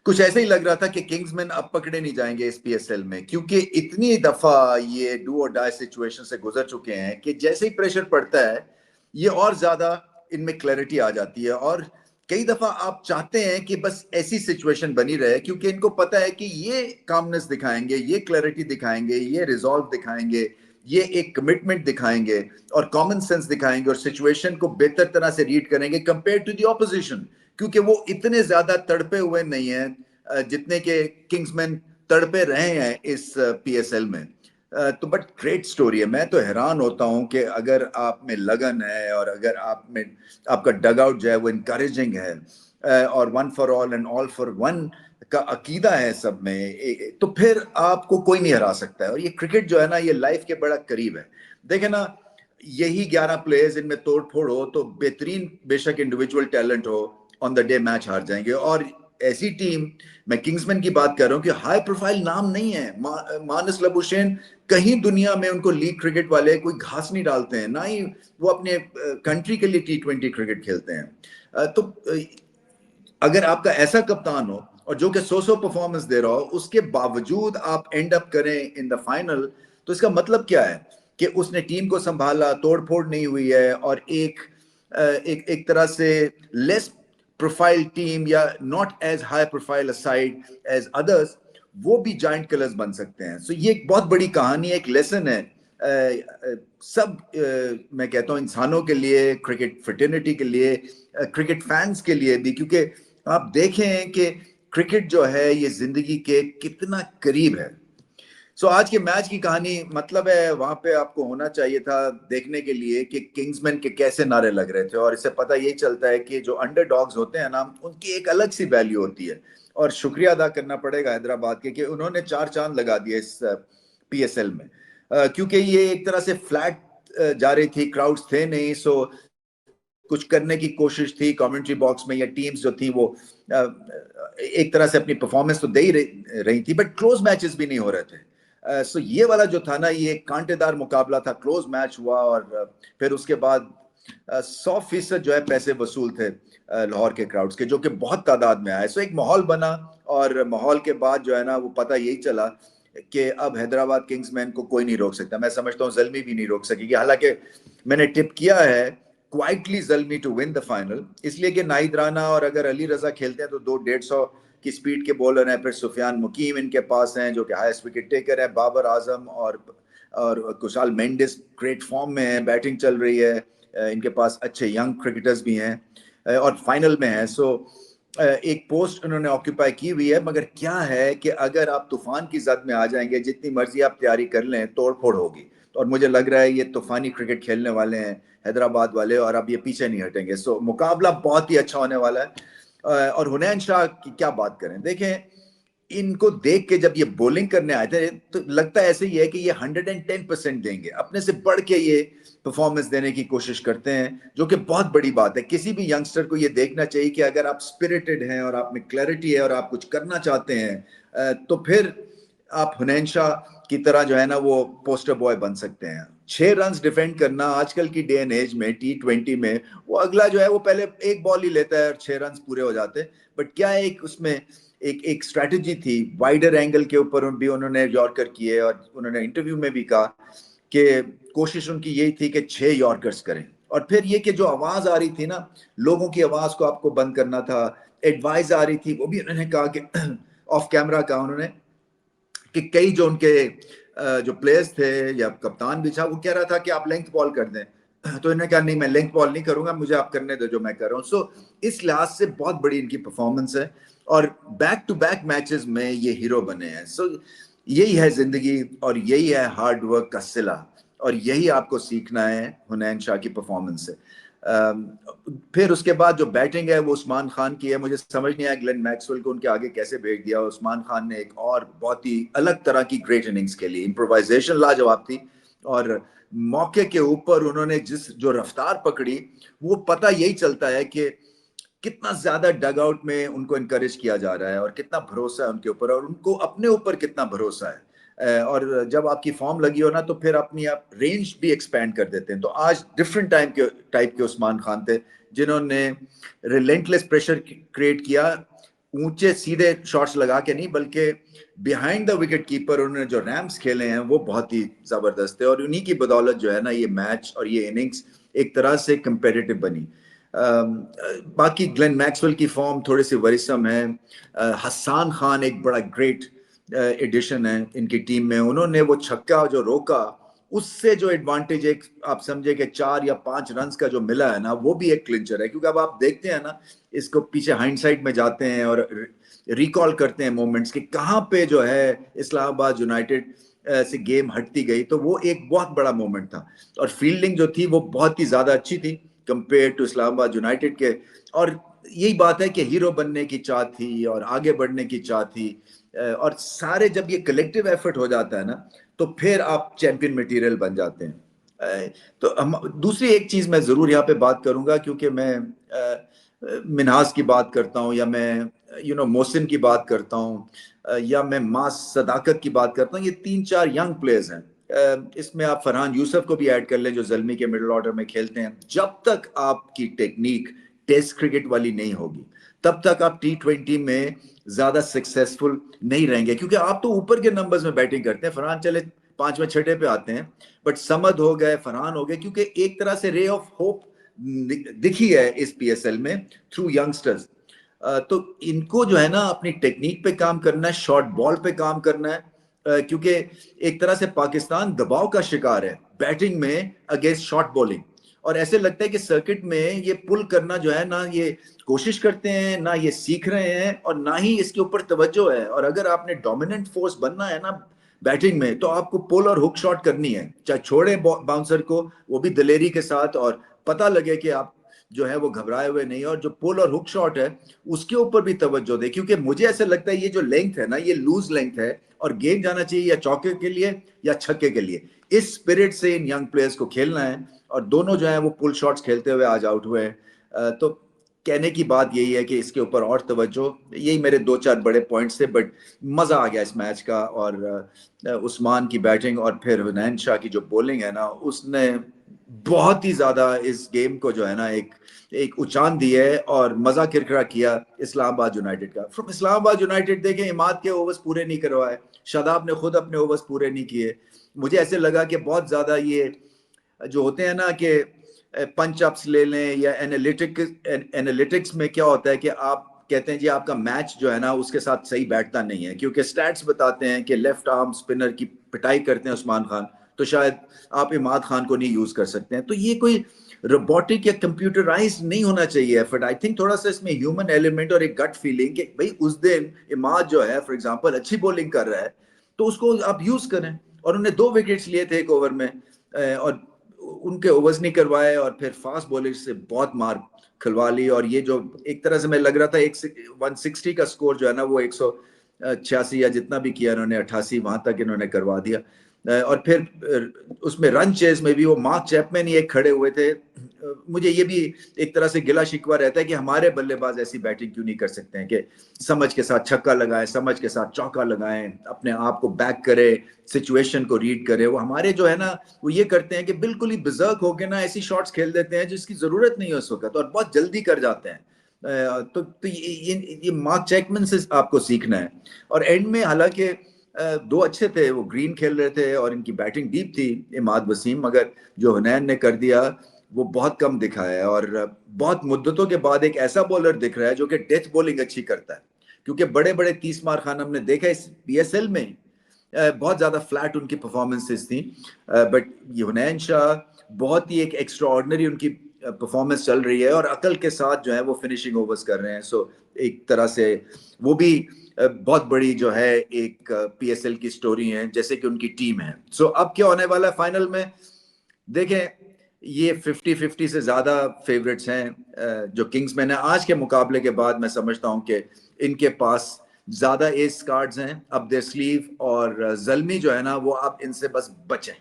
कुछ ऐसे ही लग रहा था कि किंग्समैन अब पकड़े नहीं जाएंगे इस पीएसएल में, क्योंकि इतनी दफा ये डू और डाई सिचुएशन से गुजर चुके हैं कि जैसे ही प्रेशर पड़ता है ये और ज्यादा इनमें क्लैरिटी आ जाती है। और कई दफा आप चाहते हैं कि बस ऐसी सिचुएशन बनी रहे, क्योंकि इनको पता है कि ये कामनेस दिखाएंगे, ये क्लैरिटी दिखाएंगे, ये रिजॉल्व दिखाएंगे, ये एक कमिटमेंट दिखाएंगे और कॉमन सेंस दिखाएंगे और सिचुएशन को बेहतर तरह से रीड करेंगे कंपेयर टू द ऑपोजिशन, क्योंकि वो इतने ज्यादा तड़पे हुए नहीं हैं जितने के किंग्समैन तड़पे रहे हैं इस पीएसएल में। तो बट ग्रेट स्टोरी है। मैं तो हैरान होता हूं कि अगर आप में लगन है और अगर आप में आपका डग आउट जो है वो इनकरेजिंग है और one for all and all for one का अकीदा है सब में, तो फिर आपको कोई नहीं हरा सकता है। और ये क्रिकेट जो है ना, ये लाइफ के बड़ा करीब है। देखे ना, यही 11 प्लेयर्स इनमें तोड़ फोड़ हो तो बेहतरीन बेशक इंडिविजुअल टैलेंट हो, ऑन द डे मैच हार जाएंगे। और ऐसी टीम, मैं किंग्समैन की बात कर रहा हूं कि हाई प्रोफाइल नाम नहीं है। मानस लबुशेन, कहीं दुनिया में उनको लीग क्रिकेट वाले कोई घास नहीं डालते हैं, ना ही वो अपने कंट्री के लिए T20 क्रिकेट खेलते हैं। तो अगर आपका ऐसा कप्तान हो और जो कि 100 परफॉर्मेंस दे रहा हो, उसके बावजूद आप एंड अप करें इन द फाइनल, तो इसका मतलब क्या है कि उसने टीम को संभाला, तोड़ फोड़ नहीं हुई है और एक तरह से लेस प्रोफाइल टीम या not as high profile side as others, वो भी जाइंट कलर्स बन सकते हैं। सो ये एक बहुत बड़ी कहानी, एक लेसन है सब मैं कहता हूँ इंसानों के लिए, क्रिकेट फ्रेटर्निटी के लिए, क्रिकेट फैंस के लिए भी, क्योंकि आप देखें कि क्रिकेट जो है ये जिंदगी के कितना करीब है। सो आज के मैच की कहानी मतलब है, वहां पे आपको होना चाहिए था देखने के लिए कि किंग्समैन के कैसे नारे लग रहे थे। और इससे पता यही चलता है कि जो अंडरडॉग्स होते हैं ना, उनकी एक अलग सी वैल्यू होती है। और शुक्रिया अदा करना पड़ेगा हैदराबाद के कि उन्होंने 4 चांद लगा दिए इस पीएसएल में, क्योंकि ये एक तरह से फ्लैट जा रही थी, क्राउड्स थे नहीं। सो कुछ करने की कोशिश थी कमेंट्री बॉक्स में, या टीम्स जो थी वो एक तरह से अपनी परफॉर्मेंस तो दे ही रही थी, बट क्लोज मैचेस भी नहीं हो रहे थे। सो ये वाला जो था ना, ये कांटेदार मुकाबला था, क्लोज मैच हुआ। और फिर उसके बाद 100% जो है पैसे वसूल थे लाहौर के क्राउड्स के, जो कि बहुत तादाद में आए। सो एक माहौल बना, और माहौल के बाद जो है ना वो पता यही चला कि अब हैदराबाद किंग्समैन को कोई नहीं रोक सकता। मैं समझता हूँ ज़ल्मी भी नहीं रोक सकेगी, हालांकि मैंने टिप किया है quietly Zalmi to win the final, इसलिए कि नाहिद राना और अगर अली रजा खेलते हैं तो 200-150 की स्पीड के बॉलर हैं। फिर सुफियान मुकीम इनके पास हैं जो कि हाईएस्ट विकेट टेकर है, बाबर आजम और कुशाल मेंडिस ग्रेट फॉर्म में है, बैटिंग चल रही है, इनके पास अच्छे यंग क्रिकेटर्स भी हैं और फाइनल में है। सो एक पोस्ट उन्होंने ऑक्यूपाई की हुई है, मगर क्या है कि अगर आप तूफान की जद में आ जाएंगे, जितनी मर्जी आप तैयारी कर लें, तोड़ फोड़ होगी। और मुझे लग रहा है ये तूफानी क्रिकेट खेलने वाले हैं हैदराबाद वाले, और अब ये पीछे नहीं हटेंगे। सो मुकाबला बहुत ही अच्छा होने वाला है। और हुनैन शाह की क्या बात करें, देखें इनको देख के जब ये बॉलिंग करने आए थे तो लगता है ऐसे ही है कि ये 110% देंगे, अपने से बढ़ के ये परफॉर्मेंस देने की कोशिश करते हैं, जो कि बहुत बड़ी बात है। किसी भी यंगस्टर को ये देखना चाहिए कि अगर आप स्पिरिटेड हैं और आप में क्लैरिटी है और आप कुछ करना चाहते हैं, तो फिर आप हुनैन शाह की तरह जो है ना वो पोस्टर बॉय बन सकते हैं। 6 रन डिफेंड करना आजकल की डे एंड एज में T20 में, वो अगला जो है वो पहले एक बॉल ही लेता है और 6 रन पूरे हो जाते हैं। बट क्या है, एक उसमें एक स्ट्रेटजी थी, वाइडर एंगल के ऊपर भी उन्होंने यॉर्कर किए, और उन्होंने इंटरव्यू में भी कहा कि कोशिश उनकी यही थी कि 6 यॉर्कर्स करें। और फिर ये कि जो आवाज आ रही थी ना, लोगों की आवाज को आपको बंद करना था, एडवाइस आ रही थी, वो भी उन्होंने कहा कि ऑफ कैमरा कहा उन्होंने कि कई जो उनके जो प्लेयर्स थे या कप्तान भी था, वो कह रहा था कि आप लेंथ बॉल कर दें, तो इन्होंने कहा नहीं, मैं लेंथ बॉल नहीं करूंगा, मुझे आप करने दो जो मैं कर रहा हूँ। सो इस लिहाज से बहुत बड़ी इनकी परफॉर्मेंस है, और बैक टू बैक मैचेस में ये हीरो बने हैं। सो यही है जिंदगी, और यही है हार्ड वर्क का सिला, और यही आपको सीखना है हुनैन शाह की परफॉर्मेंस से। फिर उसके बाद जो बैटिंग है वो उस्मान खान की है। मुझे समझ नहीं आया ग्लेन मैक्सवेल को उनके आगे कैसे भेज दिया। उस्मान खान ने एक और बहुत ही अलग तरह की ग्रेट इनिंग्स खेली, इम्प्रोवाइजेशन लाजवाब थी, और मौके के ऊपर उन्होंने जो रफ्तार पकड़ी, वो पता यही चलता है कि कितना ज्यादा डग आउट में उनको इनकरेज किया जा रहा है और कितना भरोसा है उनके ऊपर, और उनको अपने ऊपर कितना भरोसा है। और जब आपकी फॉर्म लगी हो ना, तो फिर अपनी आप रेंज भी एक्सपैंड कर देते हैं। तो आज डिफरेंट टाइप के उस्मान खान थे, जिन्होंने रिलेंटलेस प्रेशर क्रिएट किया, ऊंचे सीधे शॉट्स लगा के नहीं, बल्कि बिहाइंड द विकेट कीपर उन्होंने जो रैम्स खेले हैं वो बहुत ही जबरदस्त है, और उन्हीं की बदौलत जो है ना ये मैच और ये इनिंग्स एक तरह से कंपेटिटिव बनी। बाकी ग्लेन मैक्सवेल की फॉर्म थोड़ी सी वरिसम है। हसन खान एक बड़ा ग्रेट एडिशन है इनकी टीम में, उन्होंने वो छक्का जो रोका उससे जो एडवांटेज एक आप समझे कि 4 या 5 रन का जो मिला है ना, वो भी एक क्लिंचर है। क्योंकि अब आप देखते हैं ना, इसको पीछे हाइंडसाइट में जाते हैं और रिकॉल करते हैं मोमेंट्स कि कहाँ पे जो है इस्लामाबाद यूनाइटेड से गेम हटती गई, तो वो एक बहुत बड़ा मोमेंट था। और फील्डिंग जो थी वो बहुत ही ज्यादा अच्छी थी कंपेयर टू इस्लामाबाद यूनाइटेड के। और यही बात है कि हीरो बनने की चाह थी और आगे बढ़ने की चाह थी, और सारे जब ये कलेक्टिव एफर्ट हो जाता है ना, तो फिर आप चैंपियन मटेरियल बन जाते हैं। तो हम दूसरी एक चीज मैं जरूर यहाँ पे बात करूंगा, क्योंकि मैं मिनहास की बात करता हूँ, या मैं मोहसिन की बात करता हूँ, या मैं मास सदाकत की बात करता हूँ, ये 3-4 यंग प्लेयर्स हैं। इसमें आप फरहान यूसुफ को भी ऐड कर लें जो ज़ल्मी के मिडिल ऑर्डर में खेलते हैं। जब तक आपकी टेक्निक टेस्ट क्रिकेट वाली नहीं होगी, तब तक आप T20 में ज्यादा सक्सेसफुल नहीं रहेंगे, क्योंकि आप तो ऊपर के नंबर्स में बैटिंग करते हैं। फरहान चले 5वें 6ठे पे आते हैं, बट समद हो गए, फरहान हो गए, क्योंकि एक तरह से रे ऑफ होप दिखी है इस PSL में थ्रू यंगस्टर्स। तो इनको जो है ना अपनी टेक्निक पे काम करना है, शॉर्ट बॉल पे काम करना है, क्योंकि एक तरह से पाकिस्तान दबाव का शिकार है बैटिंग में अगेंस्ट शॉर्ट बॉलिंग। और ऐसे लगता है कि सर्किट में ये पुल करना जो है ना, ये कोशिश करते हैं ना, ये सीख रहे हैं, और ना ही इसके ऊपर तवज्जो है। और अगर आपने डोमिनेंट फोर्स बनना है ना बैटिंग में, तो आपको पुल और हुक शॉट करनी है, चाहे छोड़े बाउंसर को, वो भी दलेरी के साथ, और पता लगे कि आप जो है वो घबराए हुए नहीं, और जो पुल और हुक शॉट है उसके ऊपर भी तवज्जो दे। क्योंकि मुझे ऐसा लगता है ये जो लेंथ है ना, ये लूज लेंथ है, और गेंद जाना चाहिए या चौके के लिए या छक्के के लिए। इस स्पिरिट से इन यंग प्लेयर्स को खेलना है, और दोनों जो है वो पुल शॉट्स खेलते हुए आज आउट हुए हैं। तो कहने की बात यही है कि इसके ऊपर और तवज्जो। यही मेरे 2-4 बड़े पॉइंट्स थे, बट मजा आ गया इस मैच का। और उस्मान की बैटिंग और फिर हुनैन शाह की जो बॉलिंग है ना, उसने बहुत ही ज्यादा इस गेम को जो है ना एक उछाल दी है, और मजा किरकिरा किया इस्लामाबाद यूनाइटेड का। फ्रॉम इस्लामाबाद यूनाइटेड देखें, इमाद के ओवर्स पूरे नहीं करवाए, शादाब ने खुद अपने ओवर्स पूरे नहीं किए। मुझे ऐसे लगा कि बहुत ज्यादा ये जो होते हैं ना कि पंच अप्स ले लें, या एनालिटिक्स में क्या होता है कि आप कहते हैं जी आपका मैच जो है ना उसके साथ सही बैठता नहीं है, क्योंकि स्टैट्स बताते हैं कि लेफ्ट आर्म स्पिनर की पिटाई करते हैं उस्मान खान, तो शायद आप इमाद खान को नहीं यूज कर सकते हैं। तो ये कोई रोबोटिक या कंप्यूटराइज नहीं होना चाहिए एफर्ट। आई थिंक थोड़ा सा इसमें ह्यूमन एलिमेंट और एक गट फीलिंग कि भाई उस दिन इमाद जो है फॉर एग्जांपल अच्छी बॉलिंग कर रहा है, तो उसको आप यूज करें। और उन्होंने 2 विकेट्स लिए थे एक ओवर में, और उनके ओवर्स नहीं करवाए, और फिर फास्ट बॉलर से बहुत मार खिलवा ली। और ये जो एक तरह से मैं लग रहा था 160 का स्कोर जो है ना, वो 186 या जितना भी किया इन्होंने 88 वहां तक इन्होंने करवा दिया। और फिर उसमें रन चेस में भी वो मार्क चैपमैन ही एक खड़े हुए थे। मुझे ये भी एक तरह से गिला शिकवा रहता है कि हमारे बल्लेबाज ऐसी बैटिंग क्यों नहीं कर सकते हैं कि समझ के साथ छक्का लगाएं, समझ के साथ चौका लगाएं, अपने आप को बैक करें, सिचुएशन को रीड करें। वो हमारे जो है ना वो ये करते हैं कि बिल्कुल ही बिजर्क होके ना ऐसी शॉट्स खेल देते हैं जिसकी जरूरत नहीं है उस वक्त, और बहुत जल्दी कर जाते हैं। तो ये मार्क चैपमैन से आपको सीखना है। और एंड में हालांकि 2 अच्छे थे, वो ग्रीन खेल रहे थे और इनकी बैटिंग डीप थी इमाद वसीम, मगर जो हुनैन ने कर दिया वो बहुत कम दिखा है। और बहुत मुद्दतों के बाद एक ऐसा बॉलर दिख रहा है जो कि डेथ बॉलिंग अच्छी करता है, क्योंकि बड़े बड़े 30 मार खान हमने देखा इस PSL में, बहुत ज्यादा फ्लैट उनकी परफॉर्मेंसेस थी। बट हुनैन शाह बहुत ही एक एक्स्ट्रा ऑर्डिनरी उनकी परफॉर्मेंस चल रही है, और अकल के साथ जो है वो फिनिशिंग ओवर्स कर रहे हैं। सो एक तरह से वो भी बहुत बड़ी जो है एक PSL की स्टोरी है, जैसे कि उनकी टीम है। सो अब क्या होने वाला है फाइनल में, देखें, ये 50-50 से ज्यादा फेवरेट्स हैं जो किंग्समैन है। आज के मुकाबले के बाद मैं समझता हूं कि इनके पास ज्यादा एस कार्ड्स हैं अब देयर स्लीव, और ज़ल्मी जो है ना वो अब इनसे बस बचें।